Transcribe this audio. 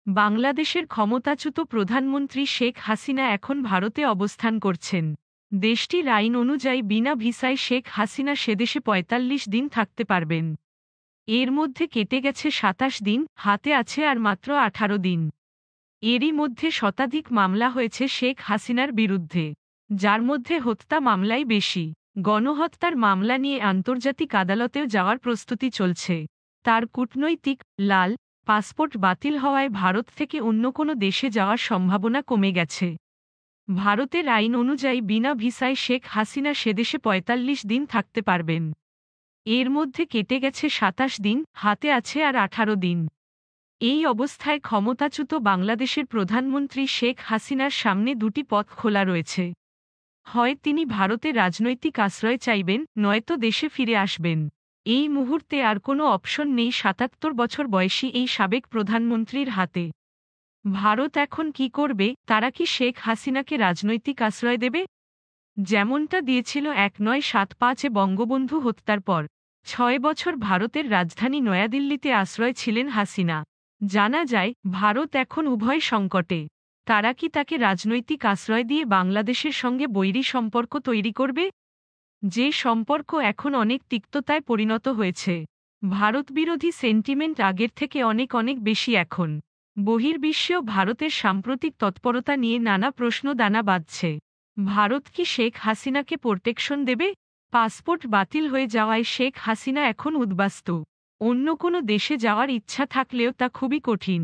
বাংলাদেশের ক্ষমতাচ্যুত প্রধানমন্ত্রী শেখ হাসিনা এখন ভারতে অবস্থান করছেন। দেশটির আইন অনুযায়ী বিনা ভিসায় শেখ হাসিনা সেদেশে ৪৫ দিন থাকতে পারবেন। এর মধ্যে কেটে গেছে ২৭ দিন, হাতে আছে আর মাত্র ১৮ দিন। এরই মধ্যে শতাধিক মামলা হয়েছে শেখ হাসিনার বিরুদ্ধে, যার মধ্যে হত্যা মামলাই বেশি। গণহত্যার মামলা নিয়ে আন্তর্জাতিক আদালতেও যাওয়ার প্রস্তুতি চলছে। তার কূটনৈতিক লাল পাসপোর্ট বাতিল হওয়ায় ভারত থেকে অন্য কোনো দেশে যাওয়ার সম্ভাবনা কমে গেছে। ভারতের আইন অনুযায়ী বিনা ভিসায় শেখ হাসিনা সেদেশে ৪৫ দিন থাকতে পারবেন। এর মধ্যে কেটে গেছে ২৭ দিন, হাতে আছে আর ১৮ দিন। এই অবস্থায় ক্ষমতাচ্যুত বাংলাদেশের প্রধানমন্ত্রী শেখ হাসিনার সামনে দুটি পথ খোলা রয়েছে। হয় তিনি ভারতে রাজনৈতিক আশ্রয় চাইবেন, নয়তো দেশে ফিরে আসবেন। এই মুহূর্তে আর কোনো অপশন নেই ৭৭ বছর বয়সী এই সাবেক প্রধানমন্ত্রীর হাতে। ভারত এখন কি করবে? তারা কি শেখ হাসিনাকে রাজনৈতিক আশ্রয় দেবে, যেমনটা দিয়েছিল ১৯৭৫-এ বঙ্গবন্ধু হত্যার পর? ৬ বছর ভারতের রাজধানী নয়াদিল্লিতে আশ্রয় ছিলেন হাসিনা। জানা যায়, ভারত এখন উভয় সংকটে। তারা কি তাকে রাজনৈতিক আশ্রয় দিয়ে বাংলাদেশের সঙ্গে বৈরী সম্পর্ক তৈরি করবে, যে সম্পর্ক এখন অনেক তিক্ততায় পরিণত হয়েছে? ভারতবিরোধী সেন্টিমেন্ট আগের থেকে অনেক অনেক বেশি এখন। বহির্বিশ্বেও ভারতের সাম্প্রতিক তৎপরতা নিয়ে নানা প্রশ্ন দানা বাঁধছে। ভারত কি শেখ হাসিনাকে প্রোটেকশন দেবে? পাসপোর্ট বাতিল হয়ে যাওয়ায় শেখ হাসিনা এখন উদ্বাস্তু। অন্য কোনো দেশে যাওয়ার ইচ্ছা থাকলেও তা খুবই কঠিন।